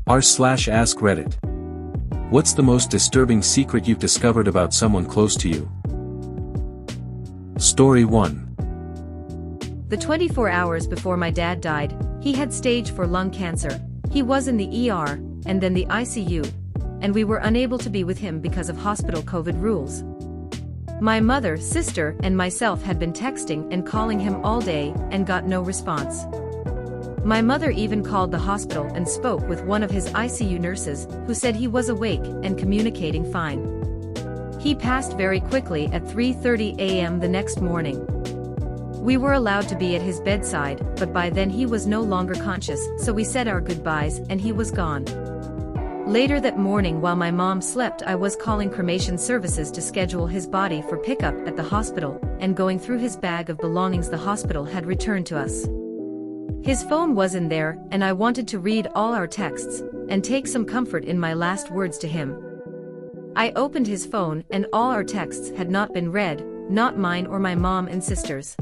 r/AskReddit. What's the most disturbing secret you've discovered about someone close to you? Story 1. The 24 hours before my dad died, he had stage 4 lung cancer. He was in the ER, and then the ICU, and we were unable to be with him because of hospital COVID rules. My mother, sister, and myself had been texting and calling him all day and got no response. My mother even called the hospital and spoke with one of his ICU nurses, who said he was awake and communicating fine. He passed very quickly at 3:30 a.m. the next morning. We were allowed to be at his bedside, but by then he was no longer conscious, so we said our goodbyes and he was gone. Later that morning, while my mom slept, I was calling cremation services to schedule his body for pickup at the hospital, and going through his bag of belongings the hospital had returned to us. His phone was in there, and I wanted to read all our texts, and take some comfort in my last words to him. I opened his phone, and all our texts had not been read, not mine or my mom and sister's.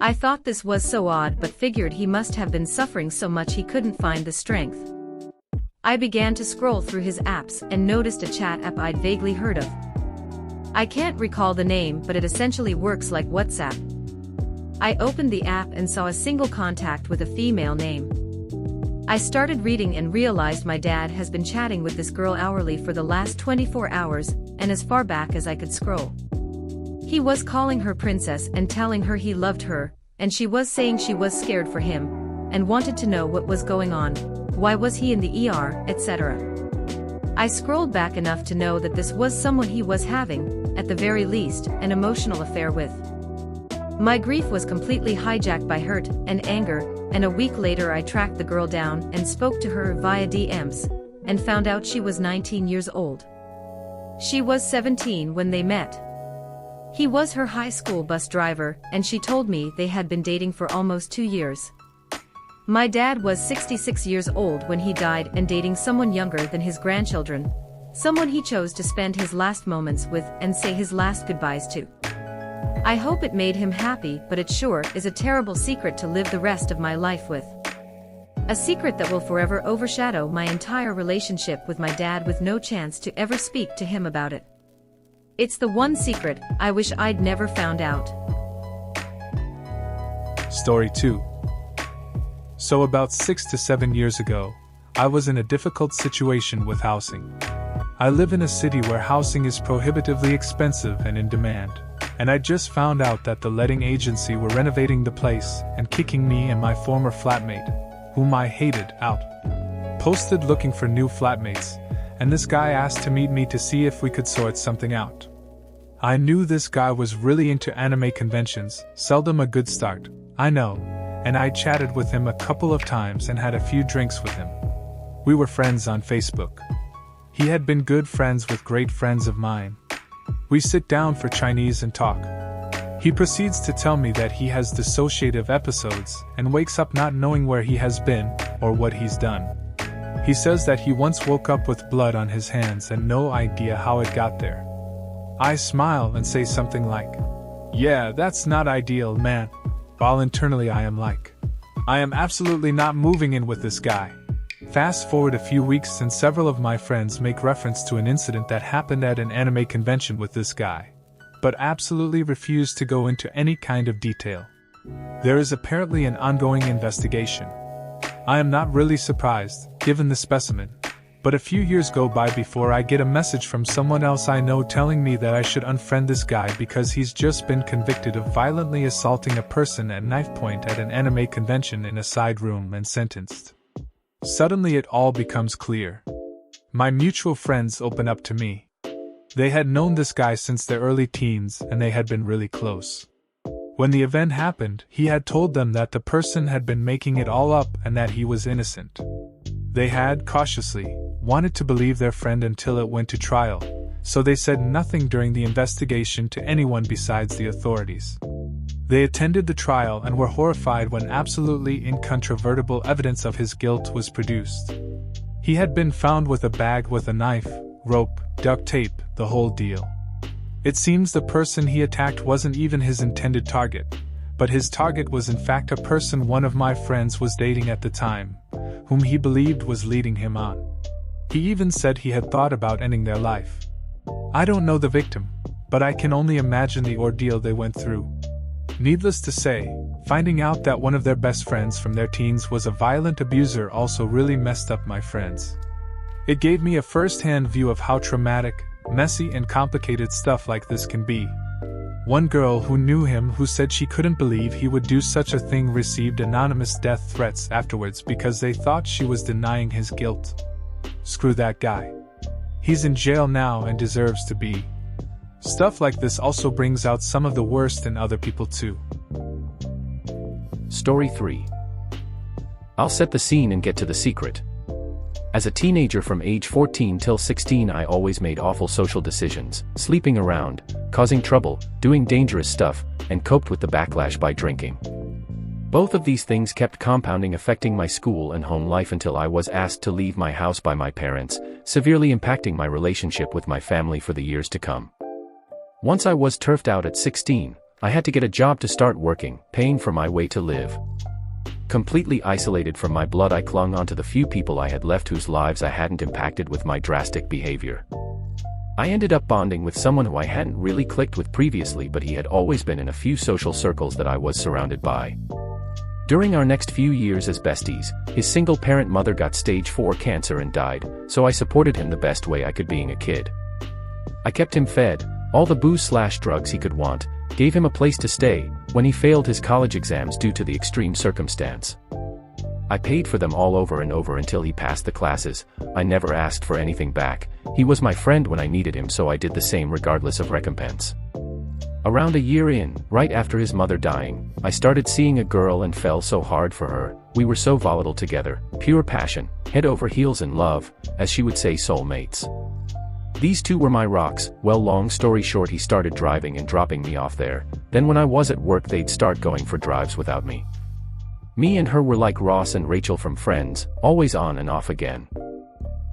I thought this was so odd, but figured he must have been suffering so much he couldn't find the strength. I began to scroll through his apps and noticed a chat app I'd vaguely heard of. I can't recall the name, but it essentially works like WhatsApp. I opened the app and saw a single contact with a female name. I started reading and realized my dad has been chatting with this girl hourly for the last 24 hours, and as far back as I could scroll. He was calling her princess and telling her he loved her, and she was saying she was scared for him, and wanted to know what was going on, why was he in the ER, etc. I scrolled back enough to know that this was someone he was having, at the very least, an emotional affair with. My grief was completely hijacked by hurt and anger, and a week later I tracked the girl down and spoke to her via DMs, and found out she was 19 years old. She was 17 when they met. He was her high school bus driver, and she told me they had been dating for almost 2 years. My dad was 66 years old when he died and dating someone younger than his grandchildren, someone he chose to spend his last moments with and say his last goodbyes to. I hope it made him happy, but it sure is a terrible secret to live the rest of my life with. A secret that will forever overshadow my entire relationship with my dad, with no chance to ever speak to him about it. It's the one secret I wish I'd never found out. Story 2. So about 6 to 7 years ago, I was in a difficult situation with housing. I live in a city where housing is prohibitively expensive and in demand, and I just found out that the letting agency were renovating the place and kicking me and my former flatmate, whom I hated, out. Posted looking for new flatmates, and this guy asked to meet me to see if we could sort something out. I knew this guy was really into anime conventions, seldom a good start, I know, and I chatted with him a couple of times and had a few drinks with him. We were friends on Facebook. He had been good friends with great friends of mine. We sit down for Chinese and talk. He proceeds to tell me that he has dissociative episodes and wakes up not knowing where he has been or what he's done. He says that he once woke up with blood on his hands and no idea how it got there. I smile and say something like, "Yeah, that's not ideal, man." While internally I am like, I am absolutely not moving in with this guy. Fast forward a few weeks and several of my friends make reference to an incident that happened at an anime convention with this guy, but absolutely refuse to go into any kind of detail. There is apparently an ongoing investigation. I am not really surprised, given the specimen, but a few years go by before I get a message from someone else I know telling me that I should unfriend this guy because he's just been convicted of violently assaulting a person at knife point at an anime convention in a side room and sentenced. Suddenly it all becomes clear. My mutual friends open up to me. They had known this guy since their early teens and they had been really close. When the event happened, he had told them that the person had been making it all up and that he was innocent. They had, cautiously, wanted to believe their friend until it went to trial, so they said nothing during the investigation to anyone besides the authorities. They attended the trial and were horrified when absolutely incontrovertible evidence of his guilt was produced. He had been found with a bag with a knife, rope, duct tape, the whole deal. It seems the person he attacked wasn't even his intended target, but his target was in fact a person one of my friends was dating at the time, whom he believed was leading him on. He even said he had thought about ending their life. I don't know the victim, but I can only imagine the ordeal they went through. Needless to say, finding out that one of their best friends from their teens was a violent abuser also really messed up my friends. It gave me a first-hand view of how traumatic, messy and complicated stuff like this can be. One girl who knew him who said she couldn't believe he would do such a thing received anonymous death threats afterwards because they thought she was denying his guilt. Screw that guy. He's in jail now and deserves to be. Stuff like this also brings out some of the worst in other people too. Story 3. I'll set the scene and get to the secret. As a teenager from age 14 till 16, I always made awful social decisions, sleeping around, causing trouble, doing dangerous stuff, and coped with the backlash by drinking. Both of these things kept compounding, affecting my school and home life until I was asked to leave my house by my parents, severely impacting my relationship with my family for the years to come. Once I was turfed out at 16, I had to get a job to start working, paying for my way to live. Completely isolated from my blood, I clung onto the few people I had left whose lives I hadn't impacted with my drastic behavior. I ended up bonding with someone who I hadn't really clicked with previously, but he had always been in a few social circles that I was surrounded by. During our next few years as besties, his single-parent mother got stage 4 cancer and died, so I supported him the best way I could being a kid. I kept him fed, all the booze/drugs he could want, gave him a place to stay, when he failed his college exams due to the extreme circumstance. I paid for them all over and over until he passed the classes. I never asked for anything back. He was my friend when I needed him, so I did the same regardless of recompense. Around a year in, right after his mother dying, I started seeing a girl and fell so hard for her. We were so volatile together, pure passion, head over heels in love, as she would say, soulmates. These two were my rocks. Well, long story short, he started driving and dropping me off there. Then when I was at work, they'd start going for drives without me. Me and her were like Ross and Rachel from Friends, always on and off again.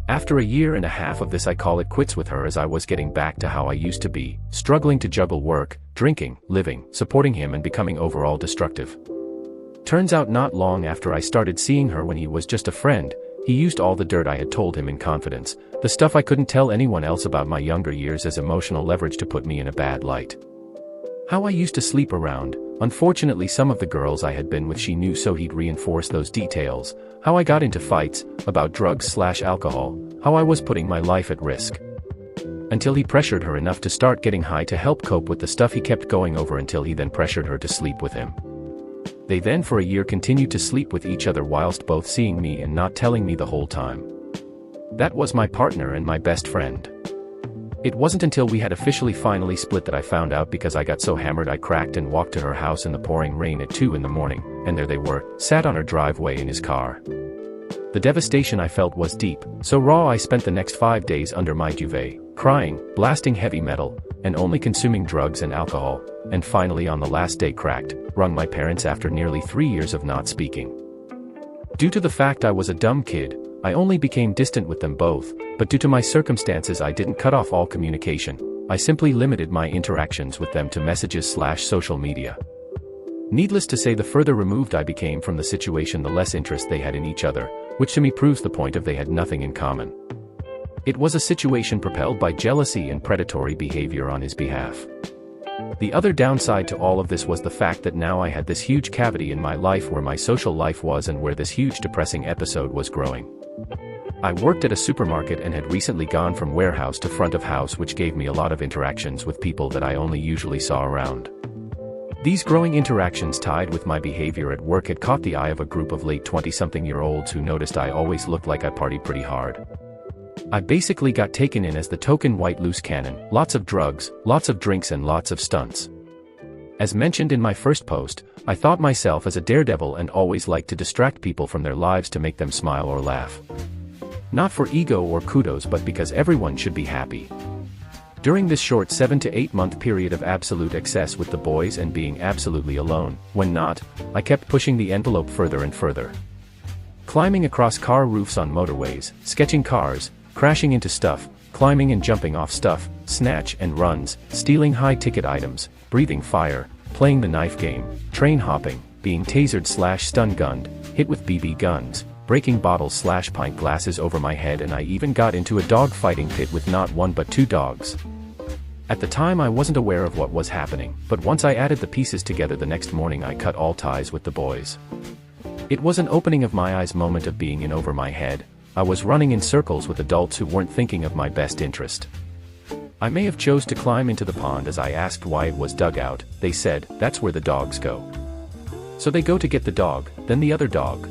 After a year and a half of this, I call it quits with her, as I was getting back to how I used to be, struggling to juggle work, drinking, living, supporting him, and becoming overall destructive. Turns out not long after I started seeing her, when he was just a friend, he used all the dirt I had told him in confidence, the stuff I couldn't tell anyone else about my younger years, as emotional leverage to put me in a bad light. How I used to sleep around. Unfortunately, some of the girls I had been with she knew, so he'd reinforce those details. How I got into fights, about drugs/alcohol, how I was putting my life at risk. Until he pressured her enough to start getting high to help cope with the stuff he kept going over, until he then pressured her to sleep with him. They then for a year continued to sleep with each other whilst both seeing me and not telling me the whole time. That was my partner and my best friend. It wasn't until we had officially finally split that I found out, because I got so hammered I cracked and walked to her house in the pouring rain at 2 in the morning, and there they were, sat on her driveway in his car. The devastation I felt was deep, so raw I spent the next 5 days under my duvet, crying, blasting heavy metal, and only consuming drugs and alcohol, and finally on the last day cracked, rung my parents after nearly 3 years of not speaking. Due to the fact I was a dumb kid, I only became distant with them both, but due to my circumstances I didn't cut off all communication. I simply limited my interactions with them to messages/social media. Needless to say, the further removed I became from the situation, the less interest they had in each other, which to me proves the point of they had nothing in common. It was a situation propelled by jealousy and predatory behavior on his behalf. The other downside to all of this was the fact that now I had this huge cavity in my life where my social life was, and where this huge depressing episode was growing. I worked at a supermarket and had recently gone from warehouse to front of house, which gave me a lot of interactions with people that I only usually saw around. These growing interactions, tied with my behavior at work, had caught the eye of a group of late 20-something-year-olds who noticed I always looked like I partied pretty hard. I basically got taken in as the token white loose cannon, lots of drugs, lots of drinks, and lots of stunts. As mentioned in my first post, I thought myself as a daredevil and always liked to distract people from their lives to make them smile or laugh. Not for ego or kudos, but because everyone should be happy. During this short 7 to 8 month period of absolute excess with the boys and being absolutely alone, when not, I kept pushing the envelope further and further. Climbing across car roofs on motorways, sketching cars, crashing into stuff, climbing and jumping off stuff, snatch and runs, stealing high-ticket items, breathing fire, playing the knife game, train hopping, being tasered/stun gunned, hit with BB guns, breaking bottles/pint glasses over my head, and I even got into a dog fighting pit with not one but two dogs. At the time I wasn't aware of what was happening, but once I added the pieces together the next morning I cut all ties with the boys. It was an opening of my eyes moment of being in over my head. I was running in circles with adults who weren't thinking of my best interest. I may have chose to climb into the pond as I asked why it was dug out. They said, "That's where the dogs go." So they go to get the dog, then the other dog.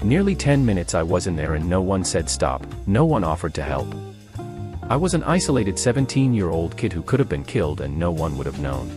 Nearly 10 minutes I was in there and no one said stop, no one offered to help. I was an isolated 17-year-old kid who could have been killed and no one would have known.